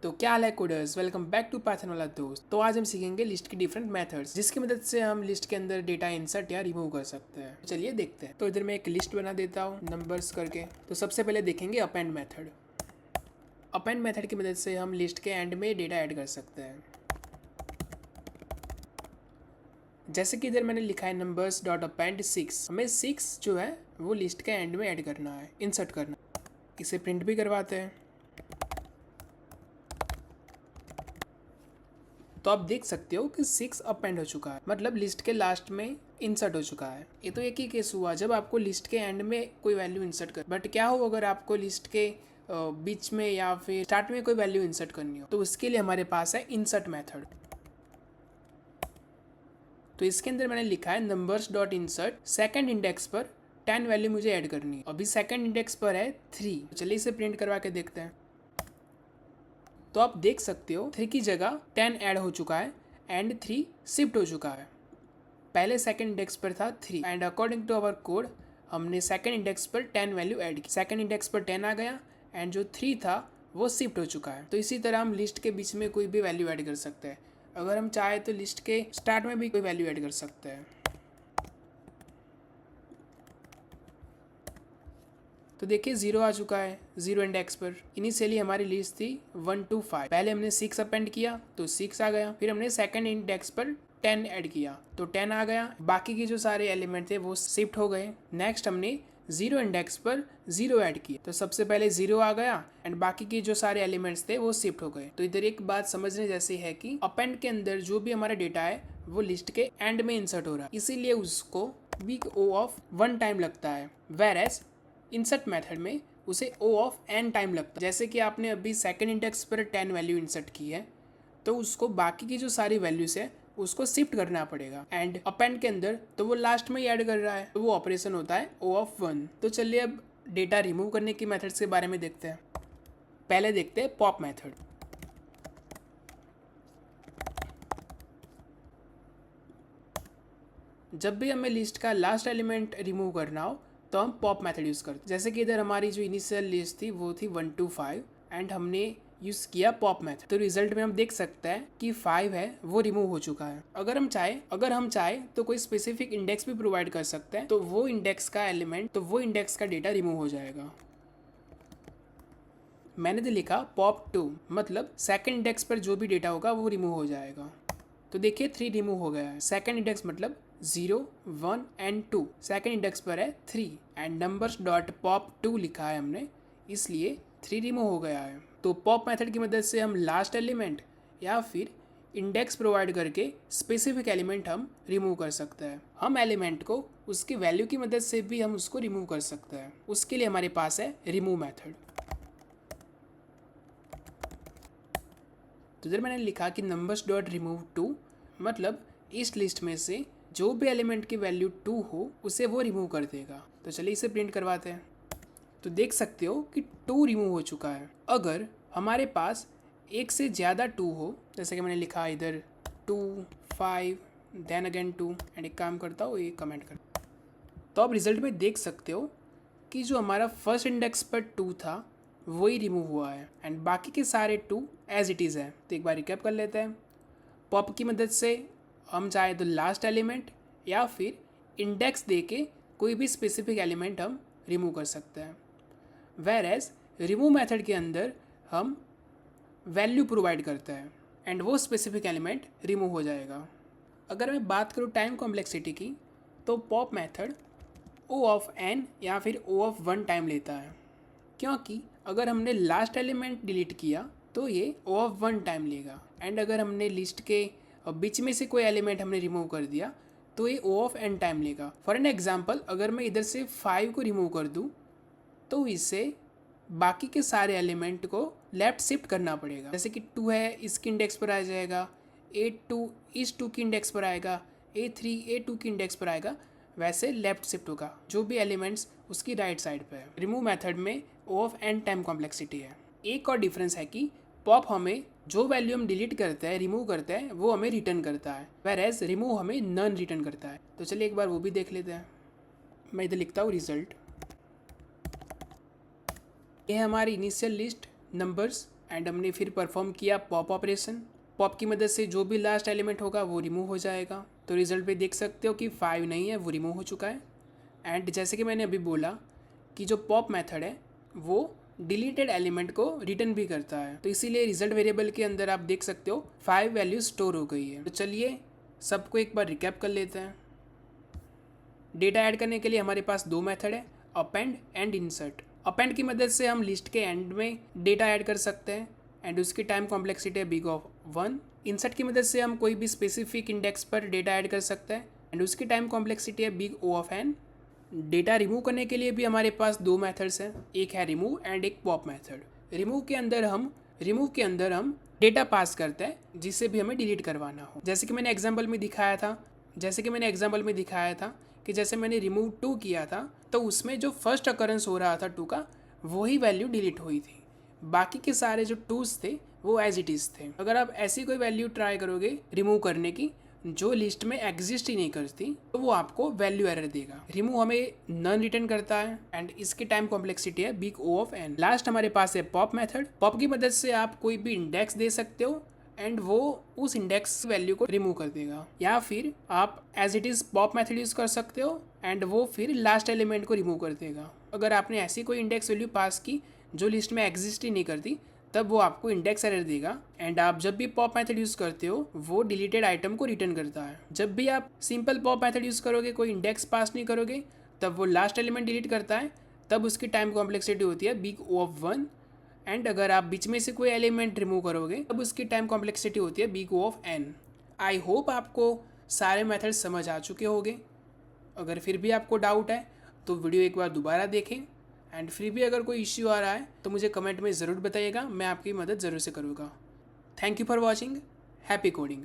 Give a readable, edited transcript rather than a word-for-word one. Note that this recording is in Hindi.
तो क्या हाल है coders, welcome back to Python वाला दोस्त। तो आज हम सीखेंगे लिस्ट की डिफरेंट मेथड्स जिसकी मदद से हम लिस्ट के अंदर डेटा इंसर्ट या रिमूव कर सकते हैं। चलिए देखते हैं। तो इधर मैं एक लिस्ट बना देता हूँ नंबर्स करके। तो सबसे पहले देखेंगे अपेंड मेथड। अपेंड मेथड की मदद से हम लिस्ट के एंड में डेटा ऐड कर सकते हैं। जैसे कि इधर मैंने लिखा है नंबर्स डॉट अपेंड 6। हमें 6 जो है वो लिस्ट के एंड में ऐड करना है, इंसर्ट करना है। इसे प्रिंट भी करवाते हैं। तो आप देख सकते हो कि 6 अपेंड हो चुका है, मतलब लिस्ट के लास्ट में इंसर्ट हो चुका है। ये तो एक ही केस हुआ जब आपको लिस्ट के एंड में कोई वैल्यू इंसर्ट कर, बट क्या हो अगर आपको लिस्ट के बीच में या फिर स्टार्ट में कोई वैल्यू इंसर्ट करनी हो, तो उसके लिए हमारे पास है इंसर्ट मेथड। तो इसके अंदर मैंने लिखा है numbers dot insert second index पर 10 वैल्यू मुझे ऐड करनी है। अभी सेकेंड इंडेक्स पर है 3। चलिए इसे प्रिंट करवा के देखते हैं। तो आप देख सकते हो 3 की जगह 10 ऐड हो चुका है एंड 3 शिफ्ट हो चुका है। पहले सेकंड इंडेक्स पर था 3 and according to our code हमने सेकंड इंडेक्स पर 10 वैल्यू ऐड की। सेकंड इंडेक्स पर 10 आ गया एंड जो 3 था वो शिफ्ट हो चुका है। तो इसी तरह हम लिस्ट के बीच में कोई भी वैल्यू ऐड कर सकते हैं। अगर हम चाहे तो लिस्ट के स्टार्ट में भी कोई वैल्यू ऐड कर सकते हैं। तो देखिए 0 आ चुका है 0 इंडेक्स पर। इनिशियली हमारी लिस्ट थी 1 to 5। पहले हमने 6 अपेंड किया तो 6 आ गया। फिर हमने सेकंड इंडेक्स पर 10 ऐड किया तो 10 आ गया। बाकी के जो सारे एलिमेंट थे वो शिफ्ट हो गए। नेक्स्ट हमने 0 इंडेक्स पर 0 ऐड किया तो सबसे पहले 0 आ गया एंड बाकी के जो सारे एलिमेंट्स थे वो शिफ्ट हो गए। तो इधर एक बात समझने जैसी है कि अपेंड के अंदर जो भी हमारा डेटा है वो लिस्ट के एंड में इंसर्ट हो रहा है, इसीलिए उसको बिग O ऑफ 1 टाइम लगता है। वेर एज इंसर्ट मेथड में उसे O ऑफ n टाइम लगता है। जैसे कि आपने अभी सेकंड इंडेक्स पर 10 वैल्यू इंसर्ट की है तो उसको बाकी की जो सारी वैल्यूज है उसको शिफ्ट करना पड़ेगा। एंड अपेंड के अंदर तो वो लास्ट में ही ऐड कर रहा है, तो वो ऑपरेशन होता है O ऑफ 1। तो चलिए अब डेटा रिमूव करने की मेथड्स के बारे में देखते हैं। पहले देखते हैं पॉप मेथड। जब भी हमें लिस्ट का लास्ट एलिमेंट रिमूव करना हो तो हम पॉप मेथड यूज़ करते हैं। जैसे कि इधर हमारी जो इनिशियल लिस्ट थी वो थी 1 to 5 एंड हमने यूज़ किया पॉप मेथड। तो रिजल्ट में हम देख सकते हैं कि 5 है वो रिमूव हो चुका है। अगर हम चाहे तो कोई स्पेसिफिक इंडेक्स भी प्रोवाइड कर सकते हैं, तो वो इंडेक्स का डेटा रिमूव हो जाएगा। मैंने तो लिखा पॉप 2, मतलब सेकंड इंडेक्स पर जो भी डेटा होगा वो रिमूव हो जाएगा। तो देखिए 3 रिमूव हो गया है। सेकंड इंडेक्स मतलब 0, 1 एंड 2। सेकंड इंडेक्स पर है 3 एंड नंबर्स डॉट पॉप 2 लिखा है हमने, इसलिए 3 रिमूव हो गया है। तो पॉप मेथड की मदद से हम लास्ट एलिमेंट या फिर इंडेक्स प्रोवाइड करके स्पेसिफिक एलिमेंट हम रिमूव कर सकते हैं। हम एलिमेंट को उसकी वैल्यू की मदद से भी हम उसको रिमूव कर सकते हैं। उसके लिए हमारे पास है रिमूव मेथड। तो इधर मैंने लिखा कि नंबर्स डॉट रिमूव 2, मतलब इस लिस्ट में से जो भी एलिमेंट की वैल्यू 2 हो उसे वो रिमूव कर देगा। तो चलिए इसे प्रिंट करवाते हैं। तो देख सकते हो कि 2 रिमूव हो चुका है। अगर हमारे पास एक से ज़्यादा 2 हो, जैसे कि मैंने लिखा इधर 2, 5 देन अगेन 2 एंड एक काम करता हूँ ये कमेंट कर, तो आप रिजल्ट में देख सकते हो कि जो हमारा फर्स्ट इंडेक्स पर 2 था वही रिमूव हुआ है एंड बाकी के सारे 2 एज इट इज़ है। तो एक बार रिकैप कर लेते हैं। पॉप की मदद से हम चाहे तो लास्ट एलिमेंट या फिर इंडेक्स दे के कोई भी स्पेसिफिक एलिमेंट हम रिमूव कर सकते हैं। वेर एज रिमूव मेथड के अंदर हम वैल्यू प्रोवाइड करते हैं एंड वो स्पेसिफिक एलिमेंट रिमूव हो जाएगा। अगर मैं बात करूँ टाइम कॉम्प्लेक्सिटी की, तो pop method O of n या फिर O ऑफ 1 टाइम लेता है, क्योंकि अगर हमने लास्ट एलिमेंट डिलीट किया तो ये O ऑफ 1 टाइम लेगा एंड अगर हमने लिस्ट के बीच में से कोई एलिमेंट हमने रिमूव कर दिया तो ये O ऑफ n टाइम लेगा। फॉर एन एग्जांपल, अगर मैं इधर से 5 को रिमूव कर दूँ तो इससे बाकी के सारे एलिमेंट को लेफ्ट शिफ्ट करना पड़ेगा। जैसे कि 2 है इसकी इंडेक्स पर आ जाएगा, A2 इस 2 की इंडेक्स पर आएगा, A3 A2 की इंडेक्स पर आएगा, वैसे लेफ्ट शिफ्ट होगा जो भी एलिमेंट्स उसकी राइट साइड पे है। रिमूव मेथड में O of n time complexity है। एक और डिफरेंस है कि पॉप हमें जो वैल्यू हम डिलीट करते हैं, रिमूव करते हैं, वो हमें रिटर्न करता है, वेर एज रिमूव हमें नन रिटर्न करता है। तो चलिए एक बार वो भी देख लेते हैं। मैं इधर लिखता हूँ रिजल्ट। ये है हमारी इनिशियल लिस्ट नंबर्स एंड हमने फिर परफॉर्म किया पॉप ऑपरेशन। पॉप की मदद से जो भी लास्ट एलिमेंट होगा वो रिमूव हो जाएगा। तो रिजल्ट पे देख सकते हो कि 5 नहीं है, वो रिमूव हो चुका है। एंड जैसे कि मैंने अभी बोला कि जो पॉप मेथड है वो डिलीटेड एलिमेंट को रिटर्न भी करता है, तो इसीलिए रिजल्ट वेरिएबल के अंदर आप देख सकते हो 5 वैल्यू स्टोर हो गई है। तो चलिए सबको एक बार रिकैप कर लेते हैं। डेटा ऐड करने के लिए हमारे पास दो मेथड है, अपेंड एंड इंसर्ट। अपेंड की मदद से हम लिस्ट के एंड में डेटा ऐड कर सकते हैं एंड उसकी टाइम कॉम्प्लेक्सिटी है बिग ऑफ 1। इंसर्ट की मदद से हम कोई भी स्पेसिफिक इंडेक्स पर डेटा ऐड कर सकते हैं एंड उसकी टाइम कॉम्प्लेक्सिटी है big O of n. Data remove करने के लिए भी हमारे पास दो मेथड्स हैं, एक है रिमूव एंड एक पॉप मेथड। रिमूव के अंदर हम डेटा पास करते हैं जिससे भी हमें डिलीट करवाना हो। जैसे कि मैंने एग्जांपल में दिखाया था कि जैसे मैंने रिमूव 2 किया था तो उसमें जो फर्स्ट अकरेंस हो रहा था 2 का वही वैल्यू डिलीट हुई थी, बाकी के सारे जो 2s थे वो एज इट इज़ थे। अगर आप ऐसी कोई वैल्यू ट्राई करोगे रिमूव करने की जो लिस्ट में एग्जिस्ट ही नहीं करती तो वो आपको वैल्यू एरर देगा। रिमूव हमें नन रिटर्न करता है एंड इसकी टाइम कॉम्प्लेक्सिटी है big O of n. Last हमारे पास है पॉप मेथड। पॉप की मदद से आप कोई भी इंडेक्स दे सकते हो एंड वो उस इंडेक्स वैल्यू को रिमूव कर देगा, या फिर आप as it is pop method use कर सकते हो एंड वो फिर लास्ट एलिमेंट को रिमूव कर देगा। अगर आपने ऐसी कोई इंडेक्स वैल्यू पास की जो लिस्ट में एग्जिस्ट ही नहीं करती तब वो आपको इंडेक्स एरर देगा एंड आप जब भी पॉप मेथड यूज़ करते हो वो डिलीटेड आइटम को रिटर्न करता है। जब भी आप सिंपल पॉप मेथड यूज़ करोगे, कोई इंडेक्स पास नहीं करोगे, तब वो लास्ट एलिमेंट डिलीट करता है, तब उसकी टाइम कॉम्प्लेक्सिटी होती है बिग ओ ऑफ 1। एंड अगर आप बीच में से कोई एलिमेंट रिमूव करोगे तब उसकी टाइम कॉम्प्लेक्सिटी होती है big O of n. I hope आपको सारे मेथड समझ आ चुके होंगे। अगर फिर भी आपको डाउट है तो वीडियो एक बार दोबारा देखें एंड फिर भी अगर कोई इश्यू आ रहा है तो मुझे कमेंट में ज़रूर बताइएगा, मैं आपकी मदद ज़रूर से करूँगा। Thank you for watching. Happy coding.